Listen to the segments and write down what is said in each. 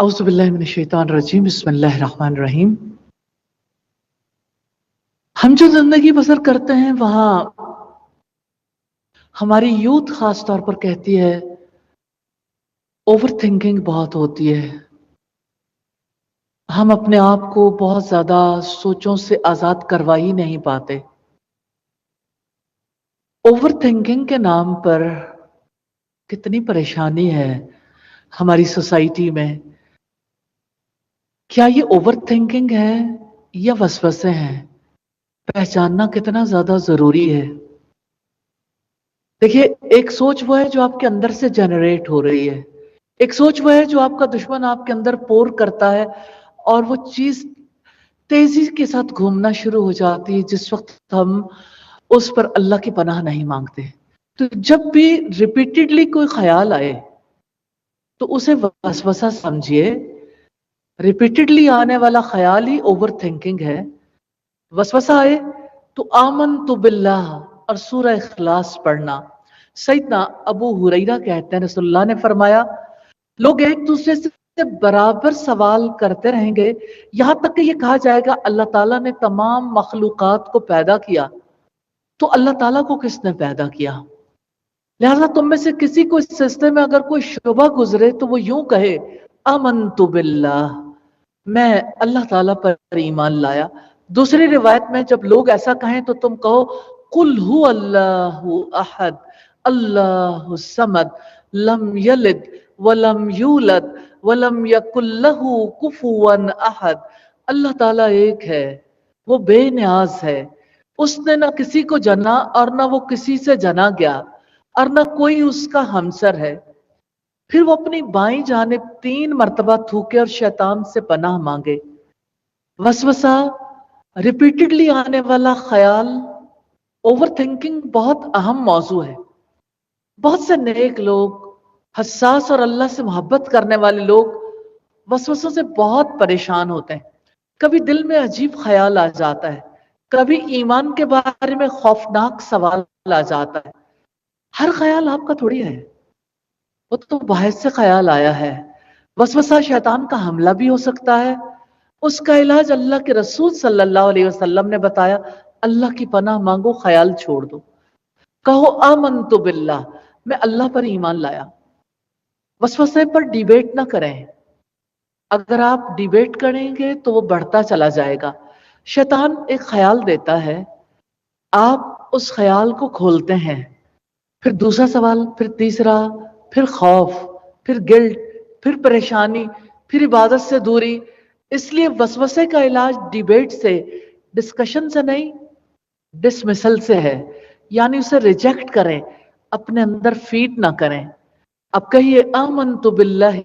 اعوذ باللہ من الشیطان الرجیم بسم اللہ الرحمن الرحیم۔ ہم جو زندگی بسر کرتے ہیں وہاں ہماری یوتھ خاص طور پر کہتی ہے اوور تھنکنگ بہت ہوتی ہے، ہم اپنے آپ کو بہت زیادہ سوچوں سے آزاد کروا ہی نہیں پاتے۔ اوور تھنکنگ کے نام پر کتنی پریشانی ہے ہماری سوسائٹی میں۔ کیا یہ اوور تھنکنگ ہے یا وسوسے ہیں؟ پہچاننا کتنا زیادہ ضروری ہے۔ دیکھیے، ایک سوچ وہ ہے جو آپ کے اندر سے جنریٹ ہو رہی ہے، ایک سوچ وہ ہے جو آپ کا دشمن آپ کے اندر پور کرتا ہے اور وہ چیز تیزی کے ساتھ گھومنا شروع ہو جاتی ہے جس وقت ہم اس پر اللہ کی پناہ نہیں مانگتے۔ تو جب بھی ریپیٹڈلی کوئی خیال آئے تو اسے وسوسہ سمجھیے۔ ریپیٹڈلی آنے والا خیال ہی اوور تھنکنگ ہے۔ وسوسہ آئے تو آمنت باللہ اور سورہ اخلاص پڑھنا۔ سیدنا ابو ہریرہ کہتے ہیں رسول اللہ نے فرمایا لوگ ایک دوسرے سے برابر سوال کرتے رہیں گے یہاں تک کہ یہ کہا جائے گا اللہ تعالیٰ نے تمام مخلوقات کو پیدا کیا تو اللہ تعالیٰ کو کس نے پیدا کیا؟ لہذا تم میں سے کسی کو اس سلسلے میں اگر کوئی شبہ گزرے تو وہ یوں کہے آمنت باللہ، میں اللہ تعالیٰ پر ایمان لایا۔ دوسری روایت میں جب لوگ ایسا کہیں تو تم کہو قل هو اللہ احد اللہ الصمد لم یلد ولم یولد ولم یکن لہ کفوا احد۔ اللہ تعالیٰ ایک ہے، وہ بے نیاز ہے، اس نے نہ کسی کو جنا اور نہ وہ کسی سے جنا گیا اور نہ کوئی اس کا ہمسر ہے۔ پھر وہ اپنی بائیں جانب 3 مرتبہ تھوکے اور شیطان سے پناہ مانگے۔ وسوسہ، ریپیٹڈلی آنے والا خیال، اوور تھنکنگ بہت اہم موضوع ہے۔ بہت سے نیک لوگ، حساس اور اللہ سے محبت کرنے والے لوگ وسوسوں سے بہت پریشان ہوتے ہیں۔ کبھی دل میں عجیب خیال آ جاتا ہے، کبھی ایمان کے بارے میں خوفناک سوال آ جاتا ہے۔ ہر خیال آپ کا تھوڑی ہے، وہ تو باہر سے خیال آیا ہے۔ وسوسہ شیطان کا حملہ بھی ہو سکتا ہے۔ اس کا علاج اللہ کے رسول صلی اللہ علیہ وسلم نے بتایا، اللہ کی پناہ مانگو، خیال چھوڑ دو، کہو آمنت باللہ، میں اللہ پر ایمان لایا۔ وسوسے پر ڈیبیٹ نہ کریں۔ اگر آپ ڈیبیٹ کریں گے تو وہ بڑھتا چلا جائے گا۔ شیطان ایک خیال دیتا ہے، آپ اس خیال کو کھولتے ہیں، پھر دوسرا سوال، پھر تیسرا، پھر خوف، پھر گلٹ، پھر پریشانی، پھر عبادت سے دوری۔ اس لیے وسوسے کا علاج ڈیبیٹ سے، ڈسکشن سے نہیں، ڈسمسل سے ہے، یعنی اسے ریجیکٹ کریں، اپنے اندر فیڈ نہ کریں۔ اب کہیے آمنت باللہ،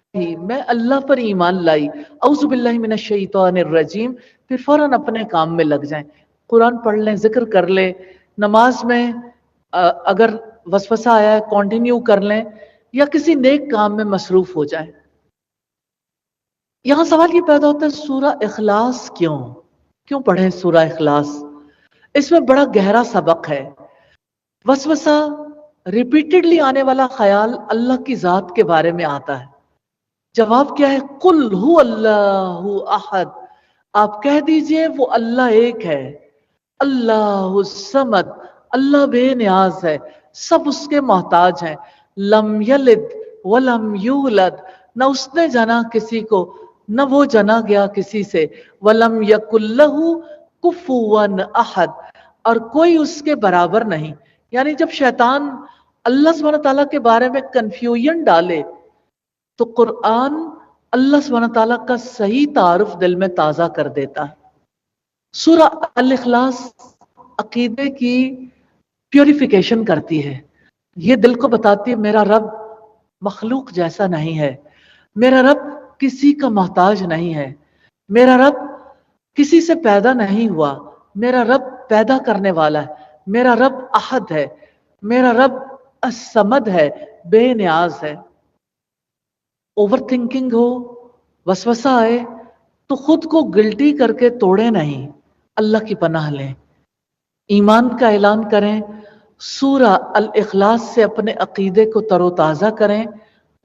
میں اللہ پر ایمان لائی، اعوذ باللہ من الشیطان الرجیم، پھر فوراً اپنے کام میں لگ جائیں۔ قرآن پڑھ لیں، ذکر کر لیں، نماز میں اگر وسوسہ آیا ہے کنٹینیو کر لیں، یا کسی نیک کام میں مصروف ہو جائیں۔ یہاں سوال یہ پیدا ہوتا ہے سورہ اخلاص کیوں پڑھیں سورہ اخلاص؟ اس میں بڑا گہرا سبق ہے۔ وسوسہ، ریپیٹڈلی آنے والا خیال اللہ کی ذات کے بارے میں آتا ہے۔ جواب کیا ہے؟ قل هو اللہ احد، آپ کہہ دیجئے وہ اللہ ایک ہے، اللہ الصمد، اللہ بے نیاز ہے، سب اس کے محتاج ہیں، لم یلد ولم یولد، نہ اس نے جنا کسی کو نہ وہ جنا گیا کسی سے، ولم یکن لہ کفوا احد، اور کوئی اس کے برابر نہیں۔ یعنی جب شیطان اللہ سبحانہ تعالیٰ کے بارے میں کنفیوژن ڈالے تو قرآن اللہ سبحانہ تعالیٰ کا صحیح تعارف دل میں تازہ کر دیتا ہے۔ سورہ الاخلاص عقیدے کی پیوریفیکیشن کرتی ہے، یہ دل کو بتاتی ہے میرا رب مخلوق جیسا نہیں ہے، میرا رب کسی کا محتاج نہیں ہے، میرا رب کسی سے پیدا نہیں ہوا، میرا رب پیدا کرنے والا ہے، میرا رب احد ہے، میرا رب الصمد ہے، بے نیاز ہے۔ اوور تھنکنگ ہو، وسوسہ آئے تو خود کو گلٹی کر کے توڑے نہیں، اللہ کی پناہ لیں، ایمان کا اعلان کریں، سورہ الاخلاص سے اپنے عقیدے کو تر و تازہ کریں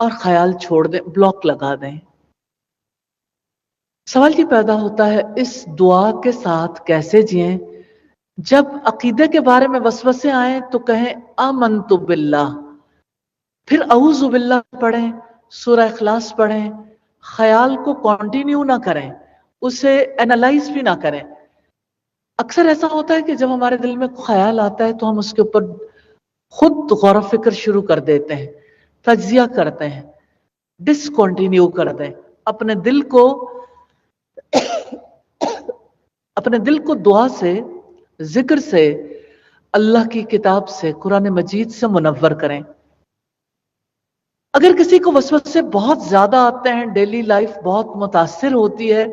اور خیال چھوڑ دیں، بلاک لگا دیں۔ سوال یہ پیدا ہوتا ہے اس دعا کے ساتھ کیسے جئیں؟ جب عقیدے کے بارے میں وسوسے آئیں تو کہیں آمنت باللہ، پھر اعوذ باللہ پڑھیں، سورہ اخلاص پڑھیں، خیال کو کنٹینیو نہ کریں، اسے اینالائز بھی نہ کریں۔ اکثر ایسا ہوتا ہے کہ جب ہمارے دل میں خیال آتا ہے تو ہم اس کے اوپر خود غور و فکر شروع کر دیتے ہیں، تجزیہ کرتے ہیں، ڈسکنٹینیو کر دیں، اپنے دل کو دعا سے، ذکر سے، اللہ کی کتاب سے، قرآن مجید سے منور کریں۔ اگر کسی کو وسوسے بہت زیادہ آتے ہیں، ڈیلی لائف بہت متاثر ہوتی ہے،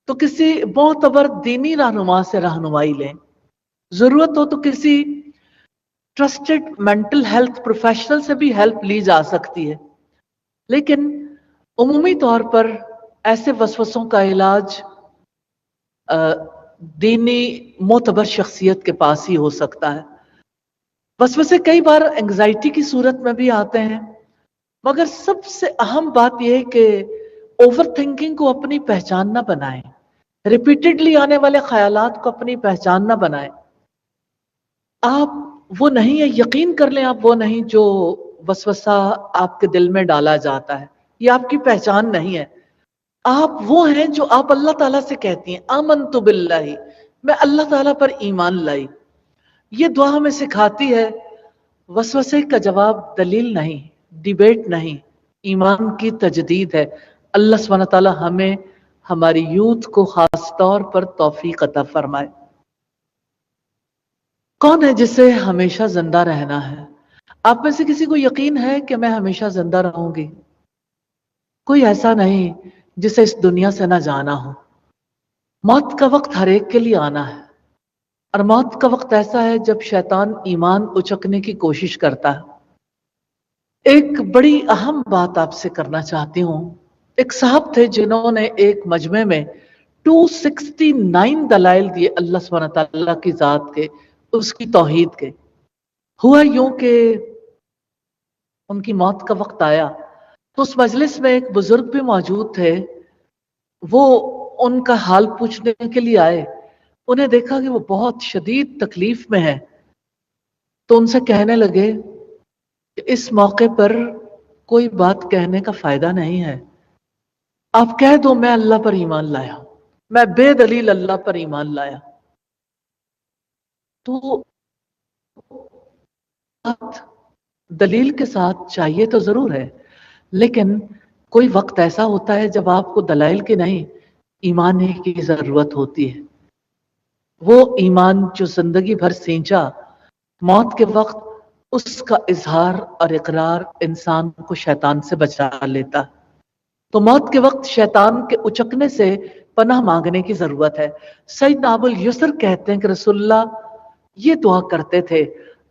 تو کسی معتبر دینی رہنما سے رہنمائی لیں۔ ضرورت ہو تو کسی ٹرسٹڈ مینٹل ہیلتھ پروفیشنل سے بھی ہیلپ لی جا سکتی ہے، لیکن عمومی طور پر ایسے وسوسوں کا علاج دینی معتبر شخصیت کے پاس ہی ہو سکتا ہے۔ وسوسے کئی بار انگزائٹی کی صورت میں بھی آتے ہیں، مگر سب سے اہم بات یہ ہے کہ اوور تھنکنگ کو اپنی پہچان نہ بنائیں، ریپیٹڈلی آنے والے خیالات کو اپنی پہچان نہ بنائیں۔ آپ وہ نہیں ہے، یقین کر لیں آپ وہ نہیں جو وسوسہ آپ کے دل میں ڈالا جاتا ہے، یہ آپ کی پہچان نہیں ہے۔ آپ وہ ہیں جو آپ اللہ تعالیٰ سے کہتی ہیں آمنت باللہ، میں اللہ تعالیٰ پر ایمان لائی۔ یہ دعا ہمیں سکھاتی ہے وسوسے کا جواب دلیل نہیں، ڈیبیٹ نہیں، ایمان کی تجدید ہے۔ اللہ سبحانہ تعالیٰ ہمیں ہماری یوتھ کو خاص طور پر توفیق عطا فرمائے۔ کون ہے جسے ہمیشہ زندہ رہنا ہے؟ آپ میں سے کسی کو یقین ہے کہ میں ہمیشہ زندہ رہوں گی؟ کوئی ایسا نہیں جسے اس دنیا سے نہ جانا ہو۔ موت کا وقت ہر ایک کے لیے آنا ہے، اور موت کا وقت ایسا ہے جب شیطان ایمان اچکنے کی کوشش کرتا ہے۔ ایک بڑی اہم بات آپ سے کرنا چاہتی ہوں۔ ایک صاحب تھے جنہوں نے ایک مجمع میں 269 دلائل دیے اللہ سبحانہ تعالیٰ کی ذات کے، اس کی توحید کے۔ ہوا یوں کہ ان کی موت کا وقت آیا تو اس مجلس میں ایک بزرگ بھی موجود تھے، وہ ان کا حال پوچھنے کے لیے آئے۔ انہیں دیکھا کہ وہ بہت شدید تکلیف میں ہے، تو ان سے کہنے لگے کہ اس موقع پر کوئی بات کہنے کا فائدہ نہیں ہے، آپ کہہ دو میں اللہ پر ایمان لایا، میں بے دلیل اللہ پر ایمان لایا۔ تو دلیل کے ساتھ چاہیے تو ضرور ہے، لیکن کوئی وقت ایسا ہوتا ہے جب آپ کو دلائل کی نہیں، ایمان ہی کی ضرورت ہوتی ہے۔ وہ ایمان جو زندگی بھر سینچا، موت کے وقت اس کا اظہار اور اقرار انسان کو شیطان سے بچا لیتا۔ تو موت کے وقت شیطان کے اچکنے سے پناہ مانگنے کی ضرورت ہے۔ سیدنا ابو الیسر کہتے ہیں کہ رسول اللہ یہ دعا کرتے تھے،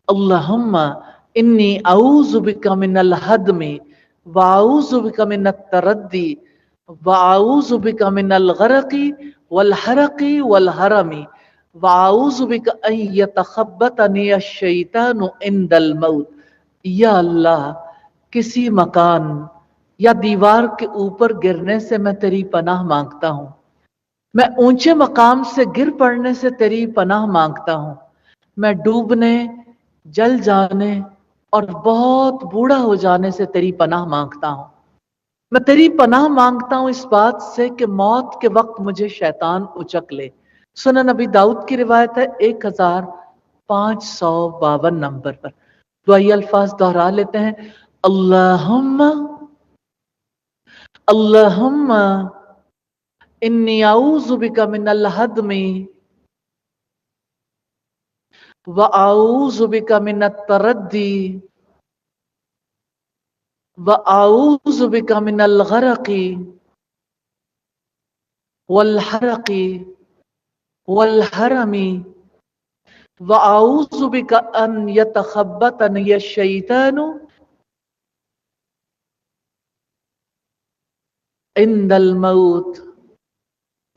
اللہم انی اعوذ بک من الہدم واعوذ بک من التردی واعوذ بک من الغرق والحرق والحرم واعوذ بک ان یتخبطنی الشیطان عند الموت۔ یا اللہ، کسی مکان یا دیوار کے اوپر گرنے سے میں تیری پناہ مانگتا ہوں، میں اونچے مقام سے گر پڑنے سے تیری پناہ مانگتا ہوں، میں ڈوبنے، جل جانے اور بہت بوڑھا ہو جانے سے تیری پناہ مانگتا ہوں۔ میں تیری پناہ مانگتا ہوں اس بات سے کہ موت کے وقت مجھے شیطان اچک لے۔ سنن نبی داؤد کی روایت ہے 1552 نمبر پر۔ دعائی الفاظ دہرا لیتے ہیں، اللہم اللہم انی اعوذ بک من الہدم وَأَعُوذُ بِكَ مِنَ التَّرَدِّي وَأَعُوذُ بِكَ مِنَ الْغَرَقِ وَالْحَرَقِ وَالْحَرَمِ وَأَعُوذُ بِكَ أَنْ يَتَخَبَّطَنِيَ الشَّيْطَانُ عِنْدَ الْمَوْتِ۔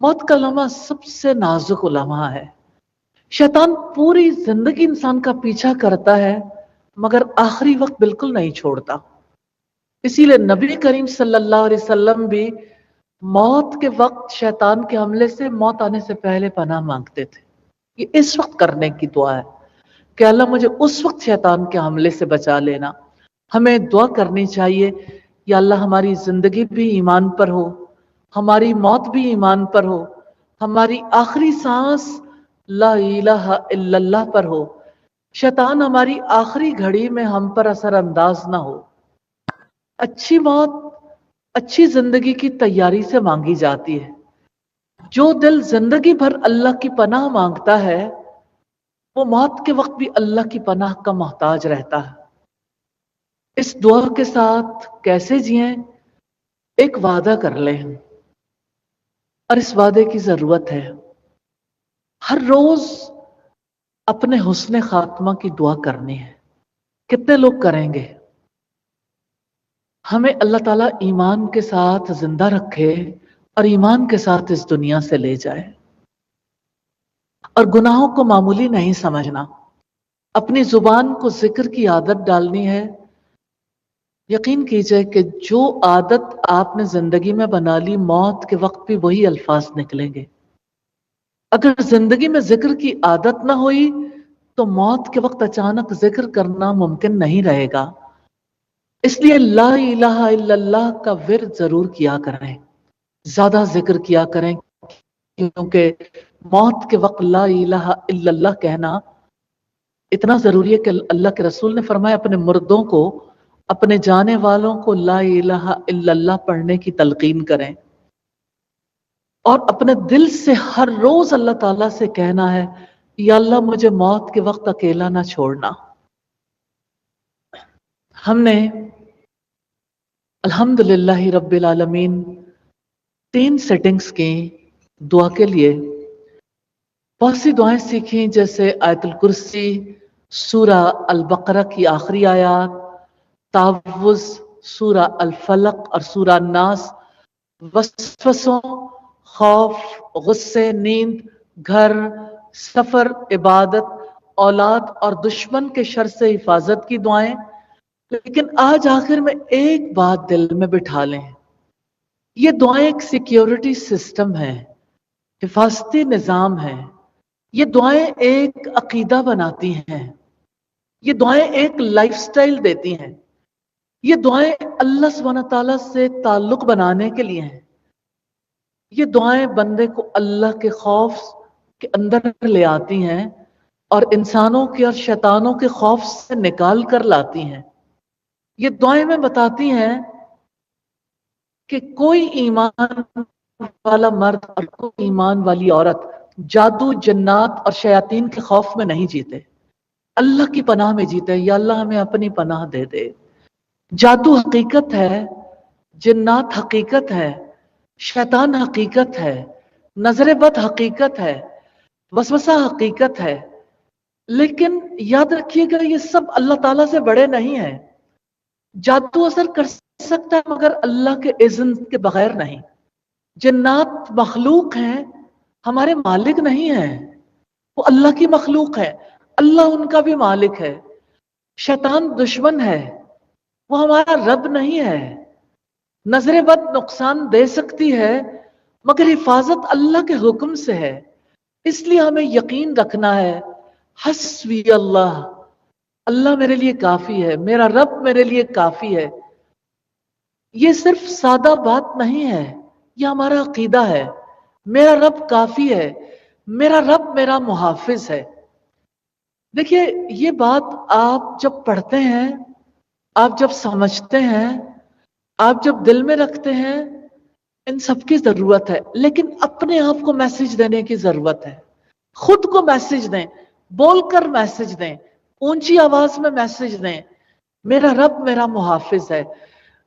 موت کا لمحہ سب سے نازک لمحہ ہے۔ شیطان پوری زندگی انسان کا پیچھا کرتا ہے، مگر آخری وقت بالکل نہیں چھوڑتا۔ اسی لیے نبی کریم صلی اللہ علیہ وسلم بھی मौत के वक्त शैतान के हमले से, मौत आने से पहले पनाह मांगते थे। ये इस वक्त करने की दुआ है कि अल्लाह मुझे उस वक्त शैतान के हमले से बचा लेना। हमें दुआ करनी चाहिए, या अल्लाह हमारी जिंदगी भी ईमान पर हो, हमारी मौत भी ईमान पर हो, हमारी आखिरी सांस ला इलाहा इल्लल्लाह पर हो, शैतान हमारी आखिरी घड़ी में हम पर असर अंदाज ना हो। अच्छी मौत अच्छी जिंदगी की तैयारी से मांगी जाती है। जो दिल जिंदगी भर अल्लाह की पनाह मांगता है, वो मौत के वक्त भी अल्लाह की पनाह का मोहताज रहता है। इस दुआ के साथ कैसे जिएं? एक वादा कर लें, और इस वादे की जरूरत है। हर रोज अपने हुस्ने खात्मा की दुआ करनी है। कितने लोग करेंगे? हमें अल्लाह ताला ईमान के साथ जिंदा रखे और ईमान के साथ इस दुनिया से ले जाए। और गुनाहों को मामूली नहीं समझना, अपनी जुबान को जिक्र की आदत डालनी है। यकीन कीजिए कि जो आदत आपने जिंदगी में बना ली, मौत के वक्त भी वही अल्फाज निकलेंगे। अगर जिंदगी में जिक्र की आदत ना हुई तो मौत के वक्त अचानक जिक्र करना मुमकिन नहीं रहेगा। इसलिए ला इलाहा इल्लल्लाह का विर्द जरूर किया करें, ज्यादा जिक्र किया करें, क्योंकि मौत के वक्त ला इलाहा इल्लल्लाह कहना इतना जरूरी है कि अल्लाह के रसूल ने फरमाया अपने मुर्दों को, अपने जाने वालों को ला इलाहा इल्लल्लाह पढ़ने की तलकीन करें। और अपने दिल से हर रोज अल्लाह ताला से कहना है, या अल्लाह मुझे मौत के वक्त अकेला ना छोड़ना। हमने अल्हम्दुलिल्लाह रब्बिल आलमीन 3 सेटिंग्स की दुआ के लिए। बहुत सी दुआएं सीखी, जैसे आयतुल कुर्सी, सूरा अल बकरा की आखिरी आयत, तावुज़, सूरा अल फलक और सूरा नास, वसवसों, खौफ, गुस्से, नींद, घर, सफर, इबादत, औलाद और दुश्मन के शर से हिफाजत की दुआएं। लेकिन आज आखिर में एक बात दिल में बिठा लें, ये दुआएं एक सिक्योरिटी सिस्टम है, हिफाजती निजाम है। ये दुआएं एक अकीदा बनाती हैं, ये दुआएं एक लाइफस्टाइल देती हैं। ये दुआएं अल्लाह सुब्हानहू व तआला से ताल्लुक बनाने के लिए हैं। ये दुआएं बंदे को अल्लाह के खौफ के अंदर ले आती हैं और इंसानों के और शैतानों के खौफ से निकाल कर लाती हैं। ये दुआएं में बताती हैं कि कोई ईमान वाला मर्द और कोई ईमान वाली औरत जादू, जन्नात और शयातीन के खौफ में नहीं जीते, अल्लाह की पनाह में जीते। या अल्लाह हमें अपनी पनाह दे दे। जादू हकीकत है, जन्नात हकीकत है, शैतान हकीकत है, नजर बद हकीकत है, वसवसा हकीकत है। लेकिन याद रखिएगा, ये सब अल्लाह ताला से बड़े नहीं है। जादू असर कर सकता है मगर अल्लाह के इज़्न के बगैर नहीं। जन्नात मखलूक हैं, हमारे मालिक नहीं है, वो अल्लाह की मखलूक है, अल्लाह उनका भी मालिक है। शैतान दुश्मन है, वो हमारा रब नहीं है। नजर बद नुकसान दे सकती है मगर हिफाजत अल्लाह के हुक्म से है। इसलिए हमें यकीन रखना है, हस्बी अल्लाह, अल्लाह मेरे लिए काफी है, मेरा रब मेरे लिए काफी है। ये सिर्फ सादा बात नहीं है, ये हमारा अकीदा है। मेरा रब काफी है, मेरा रब मेरा मुहाफिज है। देखिए, ये बात आप जब पढ़ते हैं, आप जब समझते हैं, आप जब दिल में रखते हैं, इन सब की जरूरत है। लेकिन अपने आप को मैसेज देने की जरूरत है। खुद को मैसेज दें, बोलकर मैसेज दें, ऊंची आवाज में मैसेज दें, मेरा रब मेरा मुहाफिज है,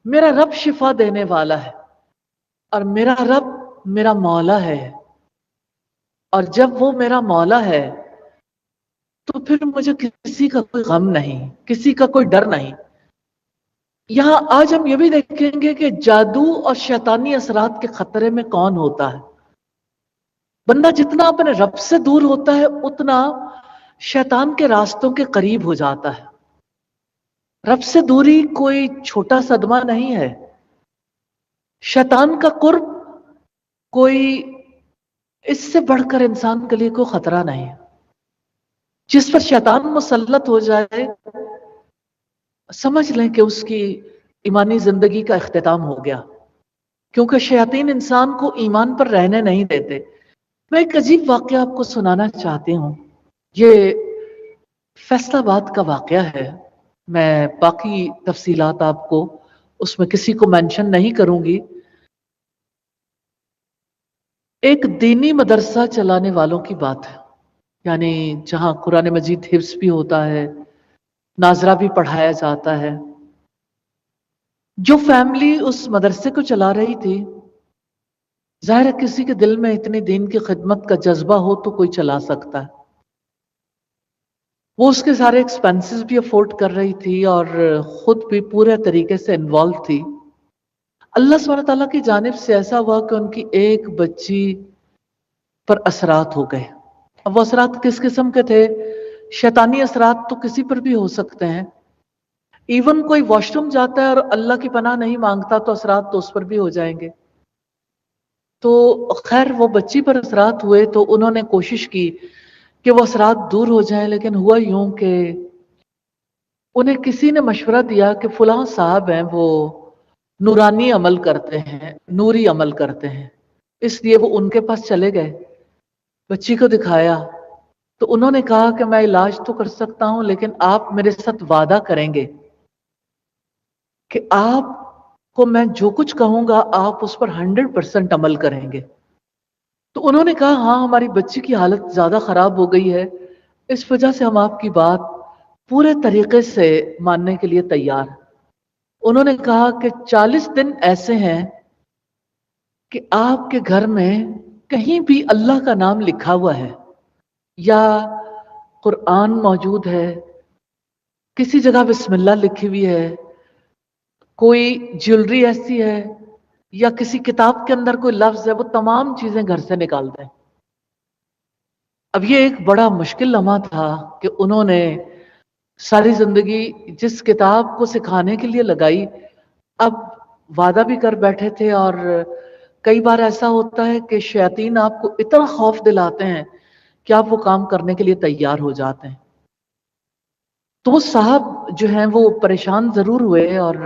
मेरा रब शिफा देने वाला है, और मेरा रब मेरा मौला है। और जब वो मेरा मौला है तो फिर मुझे किसी का कोई गम नहीं, किसी का कोई डर नहीं। यहां आज हम ये भी देखेंगे कि जादू और शैतानी असरात के खतरे में कौन होता है। बंदा जितना अपने रब से दूर होता है, उतना शैतान के रास्तों के करीब हो जाता है। रब से दूरी कोई छोटा सदमा नहीं है। शैतान का कुर्ब कोई इससे बढ़कर इंसान के लिए कोई खतरा नहीं है। जिस पर शैतान मुसल्लत हो जाए, समझ लें कि उसकी ईमानी जिंदगी का इख्तिताम हो गया, क्योंकि शैतान इंसान को ईमान पर रहने नहीं देते। मैं एक अजीब वाकया आपको सुनाना चाहती हूँ। ये फैसलाबाद का वाकया है। मैं बाकी तफसीलात आपको उसमें किसी को मेंशन नहीं करूंगी। एक दीनी मदरसा चलाने वालों की बात है, यानी जहां कुरान मजीद हिफ्स भी होता है, नाजरा भी पढ़ाया जाता है। जो फैमिली उस मदरसे को चला रही थी, जाहिर है किसी के दिल में इतनी दीन की खिदमत का जज्बा हो तो कोई चला सकता है। वो उसके सारे एक्सपेंसेस भी अफोर्ड कर रही थी और खुद भी पूरे तरीके से इन्वॉल्व थी। अल्लाह सुब्हानहू तआला की जानिब से ऐसा हुआ कि उनकी एक बच्ची पर असरात हो गए। अब वो असरात किस किस्म के थे? शैतानी असरात तो किसी पर भी हो सकते हैं। इवन कोई वॉशरूम जाता है और अल्लाह की पनाह नहीं मांगता तो असरात तो उस पर भी हो जाएंगे। तो खैर वो बच्ची पर असरात हुए तो उन्होंने कोशिश की कि वो असरात दूर हो जाएं, लेकिन हुआ यूं कि उन्हें किसी ने मशवरा दिया कि फलां साहब हैं, वो नूरानी अमल करते हैं, नूरी अमल करते हैं, इसलिए वो उनके पास चले गए। बच्ची को दिखाया तो उन्होंने कहा कि मैं इलाज तो कर सकता हूं, लेकिन आप मेरे साथ वादा करेंगे कि आपको मैं जो कुछ कहूंगा आप उस पर 100% अमल करेंगे। तो उन्होंने कहा हाँ, हमारी बच्ची की हालत ज्यादा खराब हो गई है, इस वजह से हम आपकी बात पूरे तरीके से मानने के लिए तैयार हैं। उन्होंने कहा कि 40 दिन ऐसे हैं कि आपके घर में कहीं भी अल्लाह का नाम लिखा हुआ है या कुरान मौजूद है, किसी जगह बिस्मिल्लाह लिखी हुई है, कोई ज्वेलरी ऐसी है या किसी किताब के अंदर कोई लफ्ज है, वो तमाम चीजें घर से निकाल दें। अब ये एक बड़ा मुश्किल लम्हा था कि उन्होंने सारी जिंदगी जिस किताब को सिखाने के लिए लगाई, अब वादा भी कर बैठे थे। और कई बार ऐसा होता है कि शैतान आपको इतना खौफ दिलाते हैं कि आप वो काम करने के लिए तैयार हो जाते हैं। तो वो साहब जो हैं वो परेशान जरूर हुए और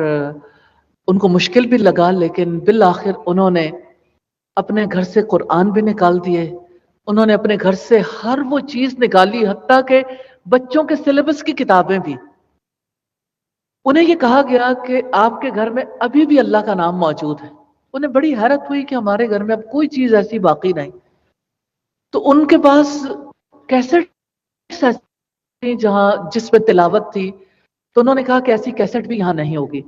उनको मुश्किल भी लगा, लेकिन बिल आखिर उन्होंने अपने घर से कुरान भी निकाल दिए। उन्होंने अपने घर से हर वो चीज निकाली, हत्ता के बच्चों के सिलेबस की किताबें भी। उन्हें ये कहा गया कि आपके घर में अभी भी अल्लाह का नाम मौजूद है। उन्हें बड़ी हैरत हुई कि हमारे घर में अब कोई चीज ऐसी बाकी नहीं। तो उनके पास कैसेट थी जहां जिसमें तिलावत थी, तो उन्होंने कहा कि ऐसी कैसेट भी यहां नहीं होगी,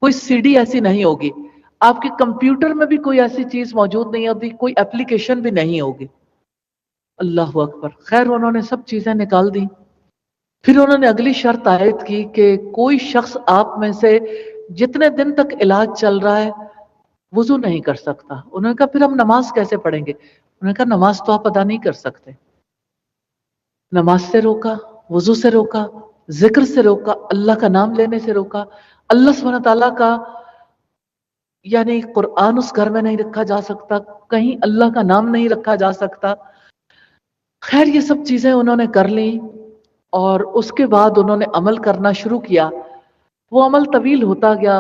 कोई सीडी ऐसी नहीं होगी, आपके कंप्यूटर में भी कोई ऐसी चीज मौजूद नहीं होती, कोई एप्लीकेशन भी नहीं होगी। अल्लाह अकबर। खैर उन्होंने सब चीजें निकाल दी। फिर उन्होंने अगली शर्त आयद की कि कोई शख्स आप में से जितने दिन तक इलाज चल रहा है वुजू नहीं कर सकता। उन्होंने कहा फिर हम नमाज कैसे पढ़ेंगे? उन्होंने कहा नमाज तो आप अदा नहीं कर सकते। नमाज से रोका, वुजू से रोका, जिक्र से रोका, अल्लाह का नाम लेने से रोका। अल्लाह सुब्हानहू तआला का यानी कुरान उस घर में नहीं रखा जा सकता, कहीं अल्लाह का नाम नहीं रखा जा सकता। खैर ये सब चीजें उन्होंने कर ली और उसके बाद उन्होंने अमल करना शुरू किया। वो अमल तवील होता गया।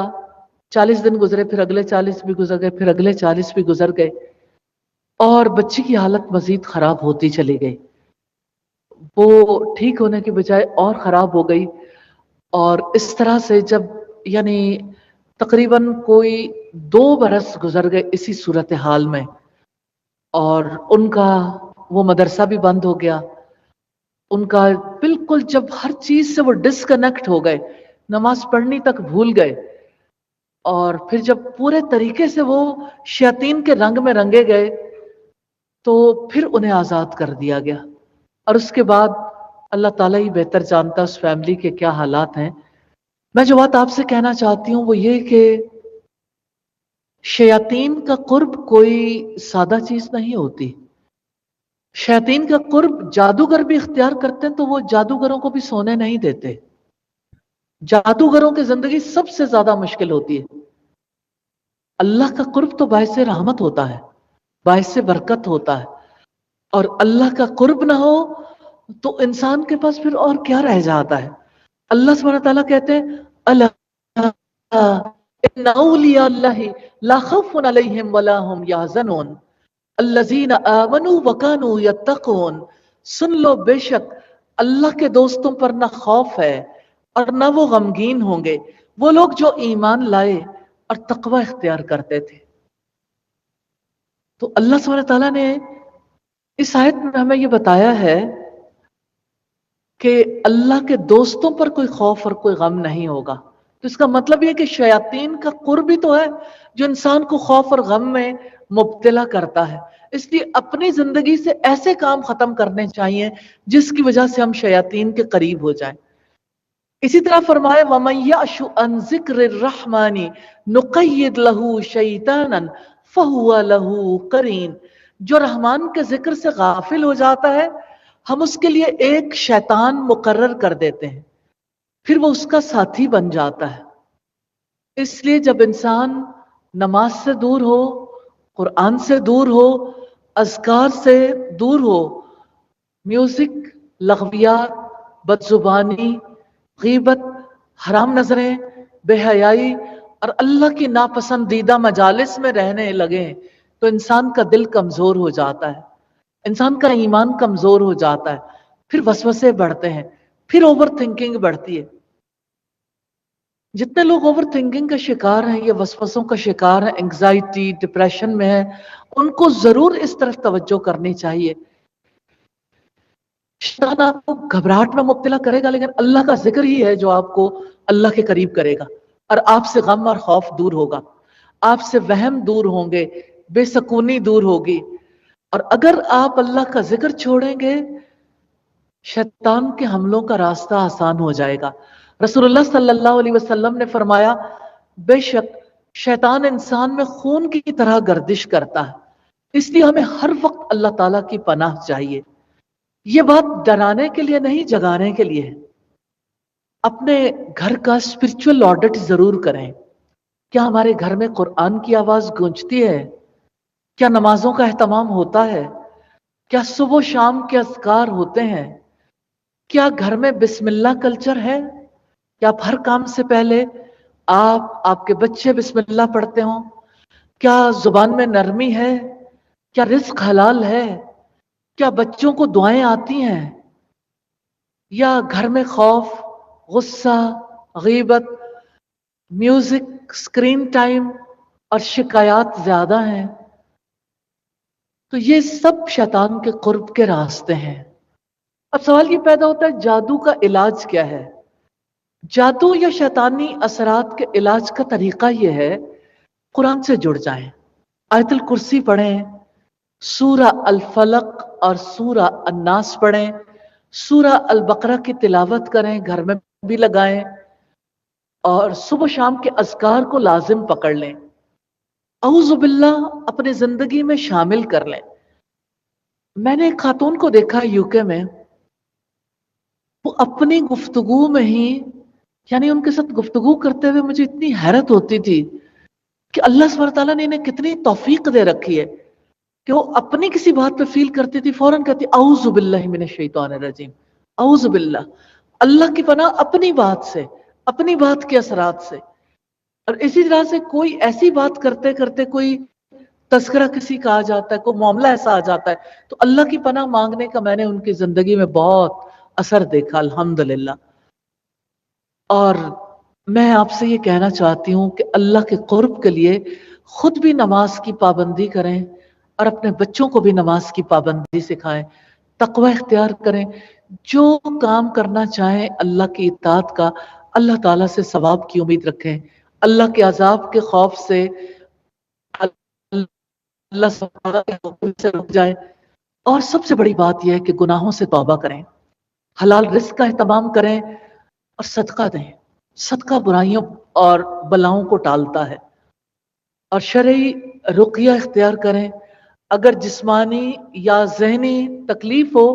40 दिन गुजरे, फिर अगले 40 भी गुजर गए, फिर अगले 40 भी गुजर गए और बच्ची की हालत मजीद खराब होती चली गई। वो ठीक होने की बजाय और खराब हो गई। और इस तरह से जब यानी तकरीबन कोई 2 बरस गुजर गए इसी सूरत हाल में, और उनका वो मदरसा भी बंद हो गया। उनका बिल्कुल जब हर चीज से वो डिस्कनेक्ट हो गए, नमाज पढ़नी तक भूल गए, और फिर जब पूरे तरीके से वो शैतान के रंग में रंगे गए तो फिर उन्हें आजाद कर दिया गया। और उसके बाद अल्लाह ताला ही बेहतर जानता उस फैमिली के क्या हालात हैं। मैं जो बात आपसे कहना चाहती हूँ वो ये कि शैतान का कुर्ब कोई सादा चीज नहीं होती। शैतान का कुर्ब जादूगर भी इख्तियार करते हैं तो वो जादूगरों को भी सोने नहीं देते। जादूगरों की जिंदगी सबसे ज्यादा मुश्किल होती है। अल्लाह का कुर्ब तो बायसे रहमत होता है, باعث बरकत होता है। और अल्लाह का कुर्ब ना हो तो इंसान के पास फिर और क्या रह जाता है। अल्लाह सुब्हानहू तआला कहते हैं अला इन्ना औलिया अल्लाहि ला खौफुन अलैहिम वला हुम यहज़नून अल्लज़ीना आमनू व कानू यत्तकून। सुन लो, बेशक अल्लाह के दोस्तों पर ना खौफ है और ना वो गमगीन होंगे, वो लोग जो ईमान लाए और तकवा इख्तियार करते थे। तो अल्लाह सुब्हानहू तआला ने इस आयत में हमें ये बताया है कि अल्लाह के दोस्तों पर कोई खौफ और कोई गम नहीं होगा। तो इसका मतलब ये कि शयातीन का कुर्ब ही तो है जो इंसान को खौफ और गम में मुब्तला करता है। इसलिए अपनी जिंदगी से ऐसे काम खत्म करने चाहिए जिसकी वजह से हम शयातीन के करीब हो जाएं। इसी तरह फरमाए वमन यअशु अन ज़िक्रिर रहमानी नुक़य्यिद लहू शैतानन फहुवा लहू करीन। जो रहमान के जिक्र से गाफिल हो जाता है हम उसके लिए एक शैतान मुकर्रर कर देते हैं, फिर वो उसका साथी बन जाता है। इसलिए जब इंसान नमाज से दूर हो, कुरान से दूर हो, अज़कार से दूर हो, म्यूजिक, लग़वियात, बदजुबानी, गीबत, हराम नजरें, बेहयाई और अल्लाह की नापसंदीदा मजालिस में रहने लगे तो इंसान का दिल कमजोर हो जाता है, इंसान का ईमान कमजोर हो जाता है, फिर वसवसे बढ़ते हैं, फिर ओवर थिंकिंग बढ़ती है। जितने लोग ओवर थिंकिंग का शिकार हैं, ये वसवसों का शिकार हैं, एंग्जाइटी, डिप्रेशन में है, उनको जरूर इस तरफ तवज्जो करनी चाहिए। शैतान आपको घबराहट में मुब्तला करेगा, लेकिन अल्लाह का जिक्र ही है जो आपको अल्लाह के करीब करेगा और आपसे गम और खौफ दूर होगा, आपसे वहम दूर होंगे, बेसकूनी दूर होगी। और अगर आप अल्लाह का जिक्र छोड़ेंगे शैतान के हमलों का रास्ता आसान हो जाएगा। रसूलुल्लाह सल्लल्लाहु अलैहि वसल्लम ने फरमाया बेशक शैतान इंसान में खून की तरह गर्दिश करता है, इसलिए हमें हर वक्त अल्लाह ताला की पनाह चाहिए। ये बात डराने के लिए नहीं, जगाने के लिए है। अपने घर का स्पिरिचुअल ऑडिट जरूर करें। क्या हमारे घर में कुरान की आवाज गूंजती है? क्या नमाजों का एहतमाम होता है? क्या सुबह शाम के अज़कार होते हैं? क्या घर में बिस्मिल्लाह कल्चर है? क्या आप हर काम से पहले आपके बच्चे बिस्मिल्लाह पढ़ते हो? क्या जुबान में नरमी है? क्या रिज़्क हलाल है? क्या बच्चों को दुआएं आती हैं? या घर में खौफ, गुस्सा, गीबत, म्यूजिक, स्क्रीन टाइम और शिकायत ज्यादा हैं? तो ये सब शैतान के कुर्ब के रास्ते हैं। अब सवाल ये पैदा होता है जादू का इलाज क्या है? जादू या शैतानी असरात के इलाज का तरीका यह है कुरान से जुड़ जाएं, आयतुल कुर्सी पढ़ें, सूरा अल फलक और सूरा अन्नास पढ़ें, सूरा अल बकरा की तिलावत करें, घर में भी लगाएं और सुबह शाम के अज़कार को लाजिम पकड़ लें। औज़ु बिल्लाह अपनी जिंदगी में शामिल कर लें। मैंने एक खातून को देखा यूके में, वो अपनी गुफ्तगू में ही, यानी उनके साथ गुफ्तगू करते हुए मुझे इतनी हैरत होती थी कि अल्लाह सुब्हानहू तआला ने इन्हें कितनी तौफीक दे रखी है कि वो अपनी किसी बात पे फील करती थी, फौरन कहती औज़ु बिल्लाहि मिनश शैतानिर रजीम, औज़ु बिल्लाह, अल्लाह की पनाह अपनी बात से, अपनी बात के असरात से। और इसी तरह से कोई ऐसी बात करते करते कोई तस्करा किसी का आ जाता है, कोई मामला ऐसा आ जाता है, तो अल्लाह की पनाह मांगने का मैंने उनकी जिंदगी में बहुत असर देखा अल्हम्दुलिल्लाह। और मैं आपसे ये कहना चाहती हूँ कि अल्लाह के कुर्ब के लिए खुद भी नमाज की पाबंदी करें और अपने बच्चों को भी नमाज की पाबंदी सिखाएं, तकवा इख्तियार करें। जो काम करना चाहें अल्लाह की इताअत का, अल्लाह ताला से सवाब की उम्मीद रखें, अल्लाह के अजाब के खौफ से अल्लाह के हुक्म से रुक जाए। और सबसे बड़ी बात यह है कि गुनाहों से तौबा करें, हलाल रिस्क का एहतमाम करें और सदका दें। सदका बुराइयों और बलाओं को टालता है। और शरई रुकिया इख्तियार करें। अगर जिस्मानी या ज़हनी तकलीफ हो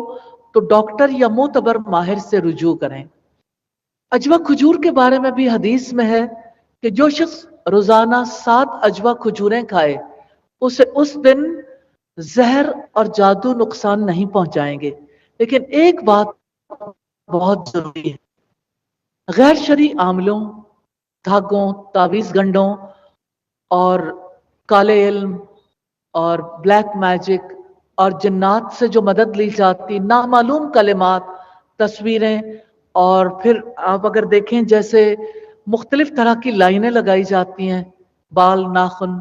तो डॉक्टर या मोतबर माहिर से रुजू करें। अजवा खजूर के बारे में भी हदीस में है कि जो शख्स रोजाना 7 अजवा खजूरें खाए उसे उस दिन زہر اور جادو نقصان نہیں پہنچائیں گے، لیکن ایک بات بہت ضروری ہے، غیر شرعی عاملوں، دھاگوں، تعویذ گنڈوں اور کالے علم اور بلیک میجک اور جنات سے جو مدد لی جاتی، نامعلوم کلمات، تصویریں، اور پھر آپ اگر دیکھیں جیسے مختلف طرح کی لائنیں لگائی جاتی ہیں، بال، ناخن،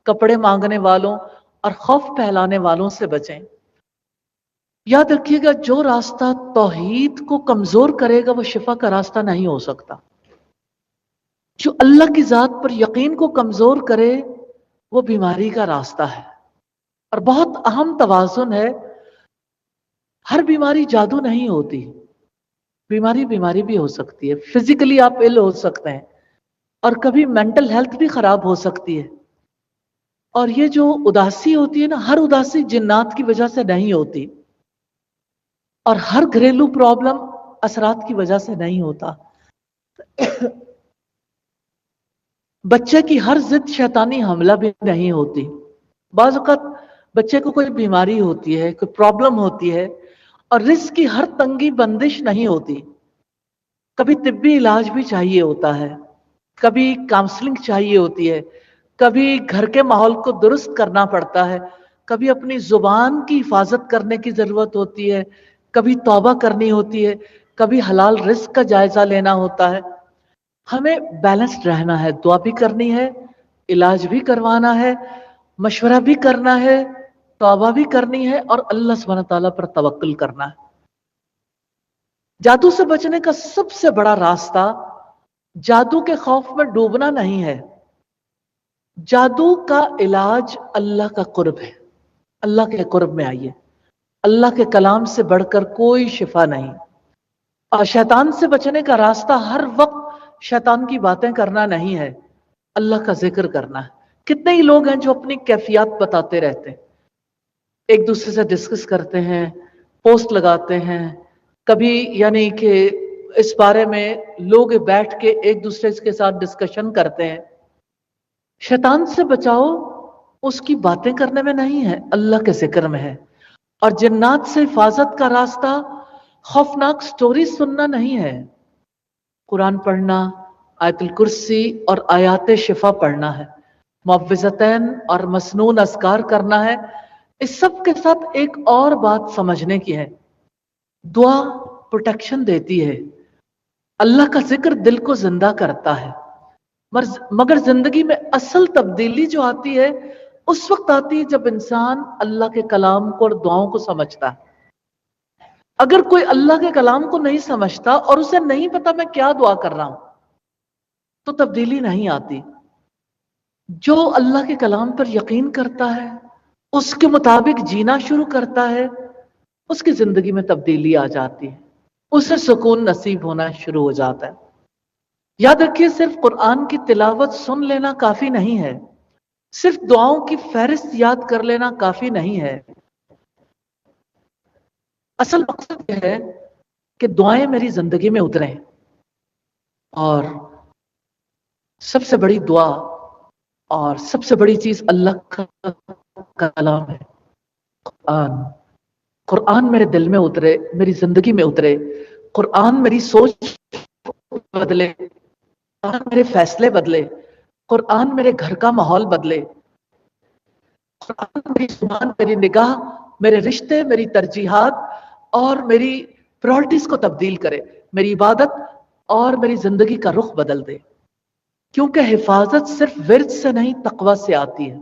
کپڑے مانگنے والوں اور خوف پھیلانے والوں سے بچیں۔ یاد رکھیے گا، جو راستہ توحید کو کمزور کرے گا وہ شفا کا راستہ نہیں ہو سکتا۔ جو اللہ کی ذات پر یقین کو کمزور کرے وہ بیماری کا راستہ ہے۔ اور بہت اہم توازن ہے، ہر بیماری جادو نہیں ہوتی، بیماری بیماری بھی ہو سکتی ہے، فزیکلی آپ ill ہو سکتے ہیں، اور کبھی مینٹل ہیلتھ بھی خراب ہو سکتی ہے۔ اور یہ جو اداسی ہوتی ہے نا، ہر اداسی جنات کی وجہ سے نہیں ہوتی، اور ہر گھریلو پرابلم اثرات کی وجہ سے نہیں ہوتا۔ بچے کی ہر ضد شیطانی حملہ بھی نہیں ہوتی۔ بعض اوقات بچے کو کوئی بیماری ہوتی ہے، کوئی پرابلم ہوتی ہے، اور رزق کی ہر تنگی بندش نہیں ہوتی، کبھی طبی علاج بھی چاہیے ہوتا ہے، کبھی کاؤنسلنگ چاہیے ہوتی ہے، کبھی گھر کے ماحول کو درست کرنا پڑتا ہے، کبھی اپنی زبان کی حفاظت کرنے کی ضرورت ہوتی ہے، کبھی توبہ کرنی ہوتی ہے، کبھی حلال رزق کا جائزہ لینا ہوتا ہے۔ ہمیں بیلنسڈ رہنا ہے، دعا بھی کرنی ہے، علاج بھی کروانا ہے، مشورہ بھی کرنا ہے، توبہ بھی کرنی ہے، اور اللہ سبحانہ تعالیٰ پر توکل کرنا ہے۔ جادو سے بچنے کا سب سے بڑا راستہ جادو کے خوف میں ڈوبنا نہیں ہے۔ جادو کا علاج اللہ کا قرب ہے، اللہ کے قرب میں آئیے۔ اللہ کے کلام سے بڑھ کر کوئی شفا نہیں۔ اور شیطان سے بچنے کا راستہ ہر وقت شیطان کی باتیں کرنا نہیں ہے، اللہ کا ذکر کرنا ہے۔ کتنے ہی لوگ ہیں جو اپنی کیفیات بتاتے رہتے ہیں، ایک دوسرے سے ڈسکس کرتے ہیں، پوسٹ لگاتے ہیں، کبھی یعنی کہ اس بارے میں لوگ بیٹھ کے ایک دوسرے کے ساتھ ڈسکشن کرتے ہیں۔ شیطان سے بچاؤ اس کی باتیں کرنے میں نہیں ہے، اللہ کے ذکر میں ہے۔ اور جنات سے حفاظت کا راستہ خوفناک سٹوری سننا نہیں ہے، قرآن پڑھنا، آیت الکرسی اور آیات شفا پڑھنا ہے، معوذتین اور مسنون اذکار کرنا ہے۔ اس سب کے ساتھ ایک اور بات سمجھنے کی ہے، دعا پروٹیکشن دیتی ہے، اللہ کا ذکر دل کو زندہ کرتا ہے، مگر زندگی میں اصل تبدیلی جو آتی ہے اس وقت آتی ہے جب انسان اللہ کے کلام کو اور دعاؤں کو سمجھتا ہے۔ اگر کوئی اللہ کے کلام کو نہیں سمجھتا اور اسے نہیں پتا میں کیا دعا کر رہا ہوں تو تبدیلی نہیں آتی۔ جو اللہ کے کلام پر یقین کرتا ہے، اس کے مطابق جینا شروع کرتا ہے، اس کی زندگی میں تبدیلی آ جاتی ہے، اسے سکون نصیب ہونا شروع ہو جاتا ہے۔ یاد رکھیے، صرف قرآن کی تلاوت سن لینا کافی نہیں ہے، صرف دعاؤں کی فہرست یاد کر لینا کافی نہیں ہے۔ اصل مقصد یہ ہے کہ دعائیں میری زندگی میں اتریں، اور سب سے بڑی دعا اور سب سے بڑی چیز اللہ کا کلام ہے، قرآن۔ قرآن میرے دل میں اترے، میری زندگی میں اترے، قرآن میری سوچ بدلے، قرآن میرے فیصلے بدلے، قرآن میرے گھر کا ماحول بدلے، قرآن میری زبان، میری نگاہ، میرے رشتے، میری ترجیحات اور میری پرائرٹیز کو تبدیل کرے، میری عبادت اور میری زندگی کا رخ بدل دے۔ کیونکہ حفاظت صرف ورد سے نہیں، تقوی سے آتی ہے۔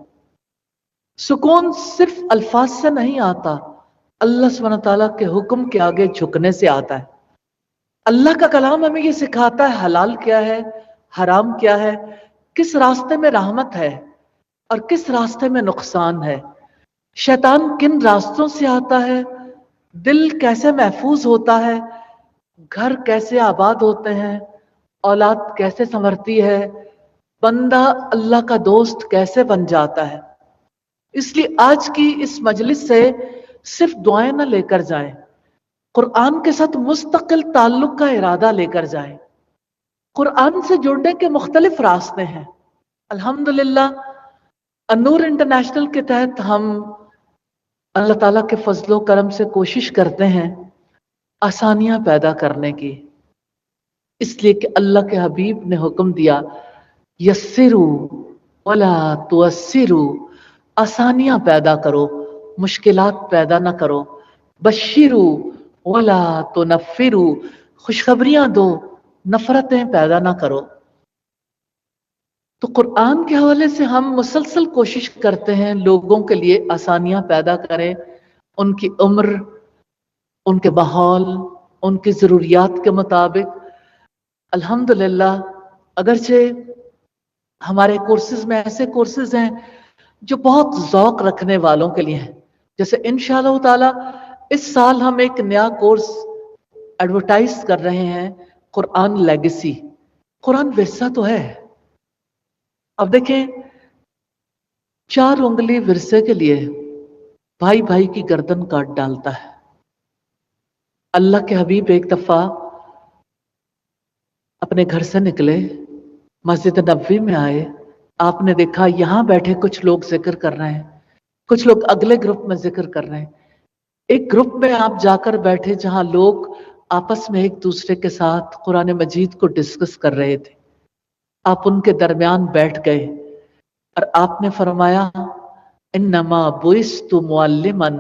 سکون صرف الفاظ سے نہیں آتا، اللہ سبحانہ تعالیٰ کے حکم کے آگے جھکنے سے آتا ہے۔ اللہ کا کلام ہمیں یہ سکھاتا ہے حلال کیا ہے، حرام کیا ہے، کس راستے میں رحمت ہے اور کس راستے میں نقصان ہے، شیطان کن راستوں سے آتا ہے، دل کیسے محفوظ ہوتا ہے، گھر کیسے آباد ہوتے ہیں، اولاد کیسے سنورتی ہے، بندہ اللہ کا دوست کیسے بن جاتا ہے۔ اس لیے آج کی اس مجلس سے صرف دعائیں نہ لے کر جائیں، قرآن کے ساتھ مستقل تعلق کا ارادہ لے کر جائیں۔ قرآن سے جڑنے کے مختلف راستے ہیں۔ الحمدللہ النور انٹرنیشنل کے تحت ہم अल्लाह ताला के फजलो करम से कोशिश करते हैं आसानियां पैदा करने की, इसलिए कि अल्लाह के हबीब ने हुक्म दिया, यस्सिरू वला तुअस्सिरू, आसानियां पैदा करो, मुश्किलात पैदा ना करो। बशिरू वला तुनफ्फिरू, खुशखबरियां दो, नफरतें पैदा ना करो। तो कुरान के हवाले से हम मुसलसल कोशिश करते हैं लोगों के लिए आसानियां पैदा करें, उनकी उम्र, उनके माहौल, उनकी ज़रूरियात के मुताबिक। अल्हम्दुलिल्लाह, अगरचे हमारे कोर्सेज में ऐसे कोर्सेज हैं जो बहुत ज़ौक रखने वालों के लिए हैं। जैसे इंशाअल्लाह ताला इस साल हम एक नया कोर्स एडवर्टाइज कर रहे हैं, कुरान लेगेसी। कुरान विरसा तो है। अब देखें, 4 उंगली विरसे के लिए भाई भाई की गर्दन काट डालता है। अल्लाह के हबीब एक दफा अपने घर से निकले, मस्जिद नबवी में आए, आपने देखा यहां बैठे कुछ लोग जिक्र कर रहे हैं, कुछ लोग अगले ग्रुप में जिक्र कर रहे हैं। एक ग्रुप में आप जाकर बैठे जहां लोग आपस में एक दूसरे के साथ कुरान मजीद को डिस्कस कर रहे थे। आप उनके दरमियान बैठ गए और आपने फरमाया, इन्नमा बुइस्तु मुअल्लिमन,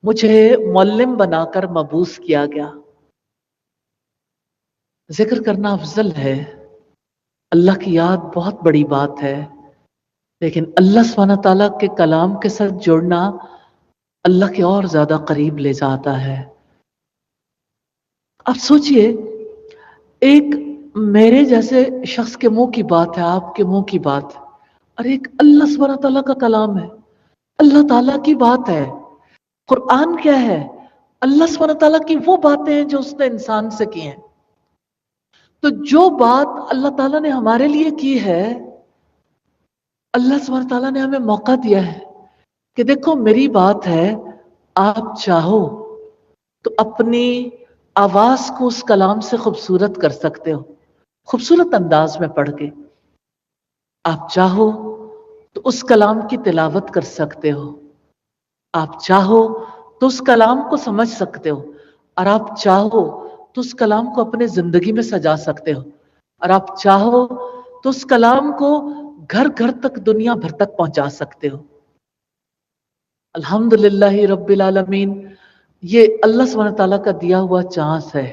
मुझे मुअल्लिम बनाकर मबूस किया गया। जिक्र करना अफजल है, अल्लाह की याद बहुत बड़ी बात है, लेकिन अल्लाह सुब्हानहू तआला के कलाम के साथ जुड़ना अल्लाह के और ज्यादा करीब ले जाता है। अब सोचिए, एक मेरे जैसे शख्स के मुंह की बात है, आपके मुंह की बात है, और एक अल्लाह सुब्हानहू तआला का कलाम है, अल्लाह ताला की बात है। कुरान क्या है? अल्लाह सुब्हानहू तआला की वो बातें हैं जो उसने इंसान से की हैं। तो जो बात अल्लाह ताला ने हमारे लिए की है, अल्लाह सुब्हानहू तआला ने हमें मौका दिया है कि देखो मेरी बात है, आप चाहो तो अपनी आवाज को उस कलाम से खूबसूरत कर सकते हो, खूबसूरत अंदाज में पढ़ के। आप चाहो तो उस कलाम की तिलावत कर सकते हो, आप चाहो तो उस कलाम को समझ सकते हो, और आप चाहो तो उस कलाम को अपने जिंदगी में सजा सकते हो, और आप चाहो तो उस कलाम को घर घर तक, दुनिया भर तक पहुंचा सकते हो। अल्हम्दुलिल्लाह रब्बिल आलमीन, ये अल्लाह सुब्हानहू तआला का दिया हुआ चांस है।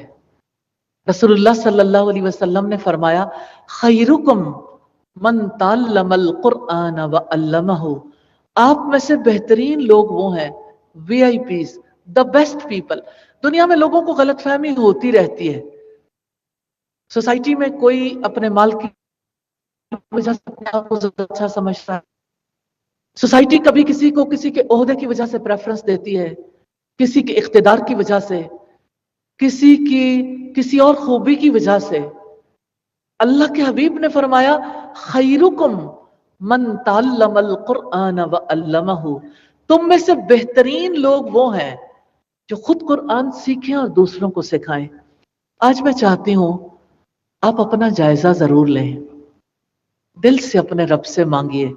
रसूलुल्लाह सल्लल्लाहु अलैहि वसल्लम ने फरमाया, खैरुकुम मन तअल्लमल कुरआन व अल्लमहु, आप में से बेहतरीन लोग वो हैं, वीआईपीज, द बेस्ट पीपल। दुनिया में लोगों को गलतफहमी होती रहती है। सोसाइटी में कोई अपने माल की वजह से अपने आप को ज्यादा अच्छा समझता है। सोसाइटी कभी किसी को किसी के ओहदे की वजह से प्रेफरेंस देती है, किसी के इख्तिदार की वजह से, किसी की किसी और खूबी की वजह से। अल्लाह के हबीब ने फरमाया, खैरुकुम मन तअल्लमल कुरआन व अल्लमहु, तुम में से बेहतरीन लोग वो हैं जो खुद कुरान सीखें और दूसरों को सिखाएं। आज मैं चाहती हूं आप अपना जायजा जरूर लें, दिल से अपने रब से मांगिए।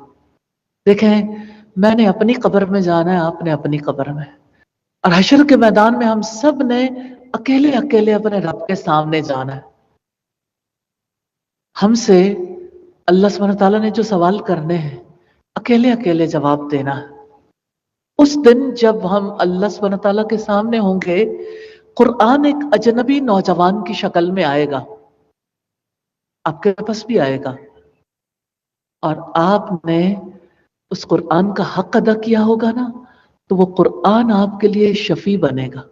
देखें, मैंने अपनी कब्र में जाना है, आपने अपनी कब्र में, और हशर के मैदान में हम सब ने अकेले अकेले अपने रब के सामने जाना है। हमसे अल्लाह सुब्हानहू तआला ने जो सवाल करने हैं, अकेले अकेले जवाब देना है। उस दिन जब हम अल्लाह सुब्हानहू तआला के सामने होंगे, कुरान एक अजनबी नौजवान की शक्ल में आएगा, आपके पास भी आएगा, और आपने उस कुरान का हक अदा किया होगा ना, तो वो कुरान आपके लिए शफी बनेगा।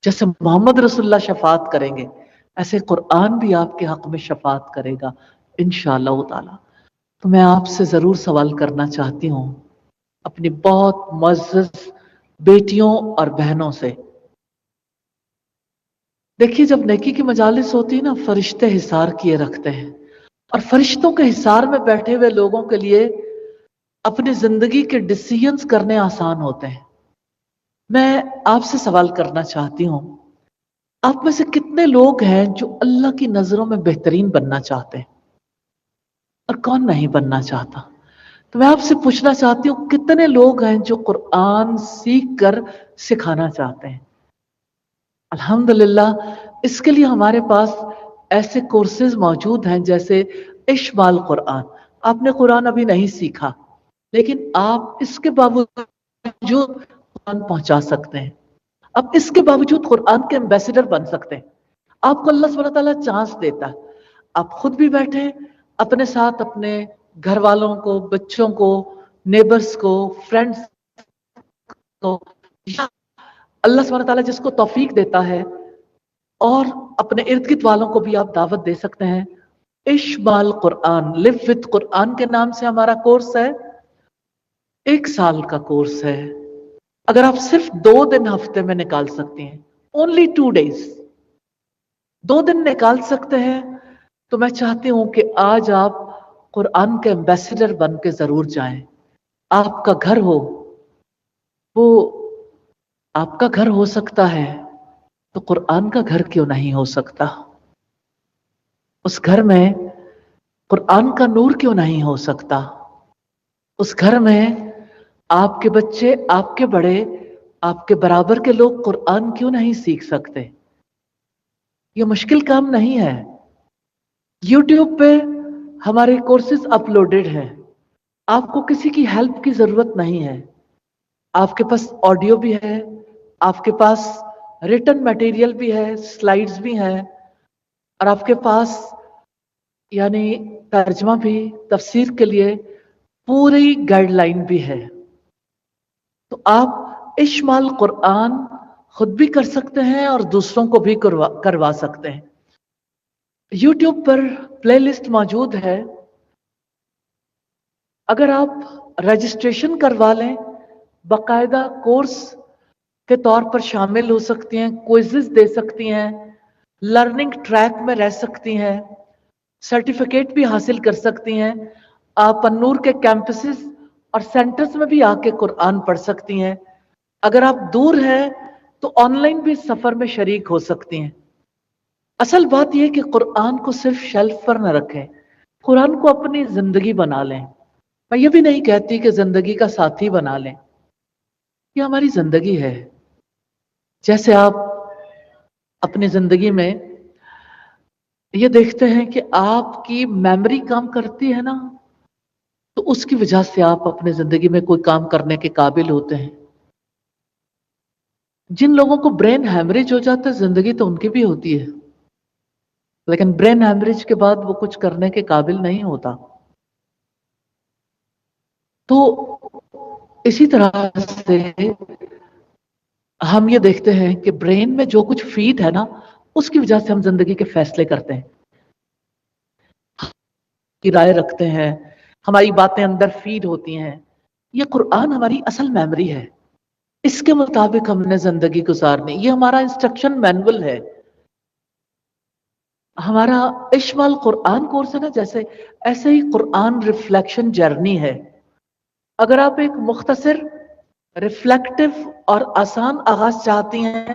जैसे मोहम्मद रसूलुल्लाह शफात करेंगे, ऐसे कुरान भी आपके हक में शफात करेगा इंशाअल्लाह ताला। तो मैं आपसे जरूर सवाल करना चाहती हूँ, अपनी बहुत मुअज़्ज़ज़ बेटियों और बहनों से। देखिए, जब नेकी की मजालिस होती है ना, फरिश्ते हिसार किए रखते हैं, और फरिश्तों के हिसार में बैठे हुए लोगों के लिए अपनी जिंदगी के डिसीजंस करने आसान होते हैं। मैं आपसे सवाल करना चाहती हूं, आप में से कितने लोग हैं जो अल्लाह की नजरों में बेहतरीन बनना चाहते हैं, और कौन नहीं बनना चाहता? तो मैं आपसे पूछना चाहती हूँ, कितने लोग हैं जो कुरान सीख कर सिखाना चाहते हैं? अल्हम्दुलिल्लाह, इसके लिए हमारे पास ऐसे कोर्सेज मौजूद हैं जैसे इश्माल कुरान। आपने कुरान अभी नहीं सीखा, लेकिन आप इसके बावजूद कुरान पहुंचा सकते हैं। अब इसके बावजूद कुरान के एम्बेसडर बन सकते हैं। आपको अल्लाह सुब्हानहू तआला चांस देता है। आप खुद भी बैठे, अपने साथ अपने घर वालों को, बच्चों को, नेबर्स को, फ्रेंड्स को, या अल्लाह सुब्हानहू तआला जिसको तौफीक देता है, और अपने इर्द गिर्द वालों को भी आप दावत दे सकते हैं। इश्माल कुरान, लिव विद कुरान के नाम से हमारा कोर्स है। 1 साल का कोर्स है। अगर आप सिर्फ 2 दिन हफ्ते में निकाल सकती हैं, ओनली 2 days, 2 दिन निकाल सकते हैं, तो मैं चाहती हूं कि आज आप कुरान के एम्बेसडर बन के जरूर जाएं। आपका घर हो, वो आपका घर हो सकता है, तो कुरान का घर क्यों नहीं हो सकता? उस घर में कुरान का नूर क्यों नहीं हो सकता? उस घर में आपके बच्चे, आपके बड़े, आपके बराबर के लोग कुरान क्यों नहीं सीख सकते? ये मुश्किल काम नहीं है। यूट्यूब पे हमारे कोर्सेज अपलोडेड हैं। आपको किसी की हेल्प की जरूरत नहीं है। आपके पास ऑडियो भी है, आपके पास रिटन मटेरियल भी है, स्लाइड्स भी हैं, और आपके पास यानी तर्जमा भी, तफसीर के लिए पूरी गाइडलाइन भी है। तो आप इश्माल कुरान खुद भी कर सकते हैं और दूसरों को भी करवा सकते हैं। यूट्यूब पर प्लेलिस्ट मौजूद है। अगर आप रजिस्ट्रेशन करवा लें, बाकायदा कोर्स के तौर पर शामिल हो सकती हैं, क्विज़ेस दे सकती हैं, लर्निंग ट्रैक में रह सकती हैं, सर्टिफिकेट भी हासिल कर सकती हैं। आप अन्नूर के कैंपसेस और सेंटर्स में भी आके कुरान पढ़ सकती हैं। अगर आप दूर हैं तो ऑनलाइन भी सफर में शरीक हो सकती हैं। असल बात यह कि कुरान को सिर्फ शेल्फ पर न रखें, कुरान को अपनी जिंदगी बना लें। मैं ये भी नहीं कहती कि जिंदगी का साथी बना लें, ये हमारी जिंदगी है। जैसे आप अपनी जिंदगी में ये देखते हैं कि आपकी मेमोरी काम करती है ना, तो उसकी वजह से आप अपनी जिंदगी में कोई काम करने के काबिल होते हैं। जिन लोगों को ब्रेन हैमरेज हो जाता है, जिंदगी तो उनकी भी होती है, लेकिन ब्रेन हैमरेज के बाद वो कुछ करने के काबिल नहीं होता। तो इसी तरह से हम ये देखते हैं कि ब्रेन में जो कुछ फीड है ना, उसकी वजह से हम जिंदगी के फैसले करते हैं, की राय रखते हैं, हमारी बातें अंदर फीड होती हैं। ये कुरान हमारी असल मेमोरी है, इसके मुताबिक हमने जिंदगी गुजारनी। ये हमारा इंस्ट्रक्शन मैनुअल है। हमारा इश्माल कुरान कोर्स है ना, जैसे ऐसे ही कुरान रिफ्लेक्शन जर्नी है। अगर आप एक मुख्तसर, रिफ्लेक्टिव और आसान आगाज चाहती हैं,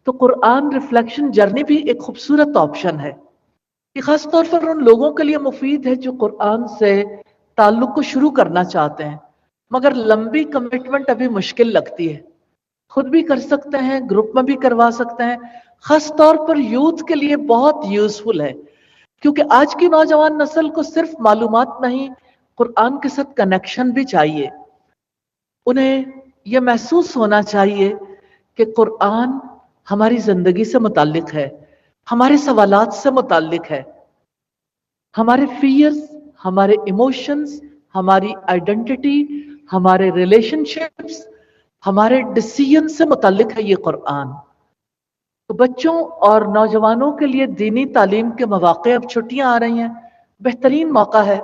तो कुरान रिफ्लेक्शन जर्नी भी एक खूबसूरत ऑप्शन है। ये खास तौर पर उन लोगों के लिए मुफीद है जो कुरान से ताल्लुक को शुरू करना चाहते हैं, मगर लंबी कमिटमेंट अभी मुश्किल लगती है। खुद भी कर सकते हैं, ग्रुप में भी करवा सकते हैं। खास तौर पर यूथ के लिए बहुत यूजफुल है, क्योंकि आज की नौजवान नस्ल को सिर्फ मालूमात नहीं, कुरान के साथ कनेक्शन भी चाहिए। उन्हें यह महसूस होना चाहिए कि कुरान हमारी जिंदगी से मुताल्लिक है, हमारे सवालात से मुताल्लिक है, हमारे फियर्स, हमारे इमोशंस, हमारी आइडेंटिटी, हमारे रिलेशनशिप्स, हमारे डिसीजन से मुताल्लिक है ये कुरान। तो बच्चों और नौजवानों के लिए दीनी तालीम के मौके, अब छुट्टियां आ रही हैं, बेहतरीन मौका है।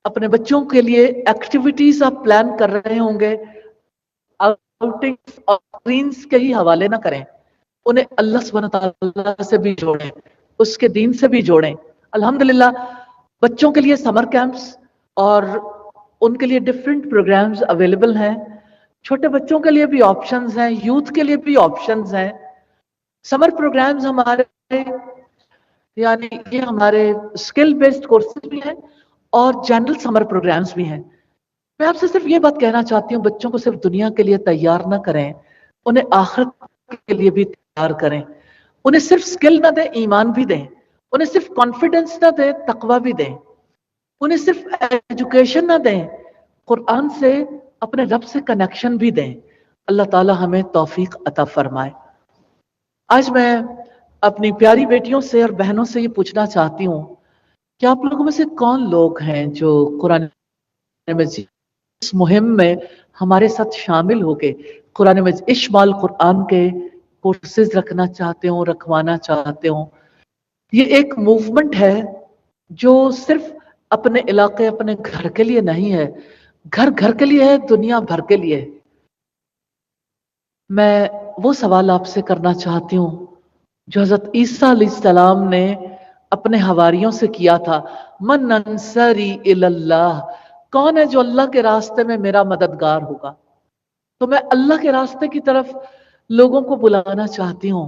अपने बच्चों के लिए एक्टिविटीज आप प्लान कर रहे होंगे, आउटिंग्स और स्क्रीन्स के ही हवाले ना करें, उन्हें अल्लाह सुब्हानहू तआला से भी जोड़ें, उसके दीन से भी जोड़ें। अल्हम्दुलिल्लाह, बच्चों के लिए समर कैंप्स और उनके लिए डिफरेंट प्रोग्राम्स अवेलेबल हैं। छोटे बच्चों के लिए भी ऑप्शंस हैं, यूथ के लिए भी ऑप्शंस हैं। समर प्रोग्राम्स हमारे, यानी ये हमारे स्किल बेस्ड कोर्सेज भी हैं और जनरल समर प्रोग्राम्स भी हैं। मैं आपसे सिर्फ ये बात कहना चाहती हूँ, बच्चों को सिर्फ दुनिया के लिए तैयार ना करें, उन्हें आखिरत के लिए भी तैयार करें। उन्हें सिर्फ स्किल ना दें, ईमान भी दें। उन्हें सिर्फ कॉन्फिडेंस ना दें, तकवा भी दें। उन्हें सिर्फ एजुकेशन ना दें, कुरान से, अपने रब से कनेक्शन भी दें। अल्लाह ताला हमें तौफीक अता फरमाए। आज मैं अपनी प्यारी बेटियों से और बहनों से ये पूछना चाहती हूँ कि आप लोगों में से कौन लोग हैं जो कुरान मजीद इस मुहिम में हमारे साथ शामिल होके कुरान मजीद इश्माल कुरान के कोर्सेज रखना चाहते हो, रखवाना चाहते हो। ये एक मूवमेंट है जो सिर्फ अपने इलाके, अपने घर के लिए नहीं है, घर घर के लिए है, दुनिया भर के लिए। मैं वो सवाल आपसे करना चाहती हूँ जो हजरत ईसा अलैहिस्सलाम ने अपने हवारियों से किया था, मन अंसरी इल्लल्लाह, कौन है जो अल्लाह के रास्ते में मेरा मददगार होगा। तो मैं अल्लाह के रास्ते की तरफ लोगों को बुलाना चाहती हूँ।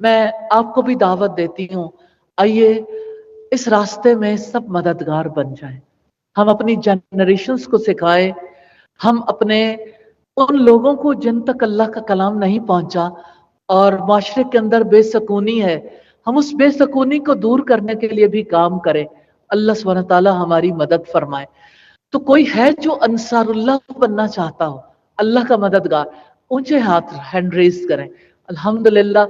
मैं आपको भी दावत देती हूँ, आइए इस रास्ते में सब मददगार बन जाएं। हम अपनी जनरेशन्स को सिखाएं, हम अपने उन लोगों को जिन तक अल्लाह का कलाम नहीं पहुंचा और माशरे के अंदर बेसकूनी है, हम उस बेसकूनी को दूर करने के लिए भी काम करें। अल्लाह सुब्हानहू व तआला हमारी मदद फरमाए। तो कोई है जो अंसारुल्लाह बनना चाहता हो, अल्लाह का मददगार, ऊंचे हाथ हैंड रेज करें। अल्हम्दुलिल्लाह,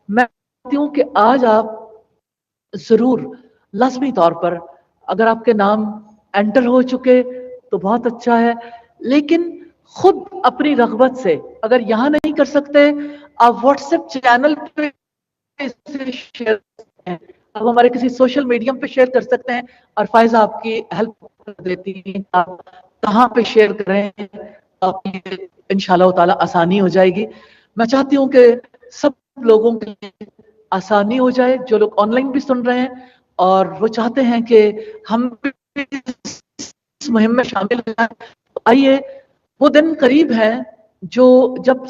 मैं चाहती हूँ कि आज आप जरूर लाजमी तौर पर, अगर आपके नाम एंटर हो चुके तो बहुत अच्छा है, लेकिन खुद अपनी रगबत से अगर यहां नहीं कर सकते, आप व्हाट्सएप चैनल पे इसे शेयर कर सकते हैं, आप हमारे किसी सोशल मीडियम पे शेयर कर सकते हैं और फायजा आपकी हेल्प कर देती है। आप कहाँ पे शेयर करें, आपकी इंशाल्लाह ताला आसानी हो जाएगी। मैं चाहती हूँ कि सब लोगों के लिए आसानी हो जाए, जो लोग ऑनलाइन भी सुन रहे हैं और वो चाहते हैं कि हम भी इस मुहिम में शामिल हो जाए। आइए, वो दिन करीब है जो जब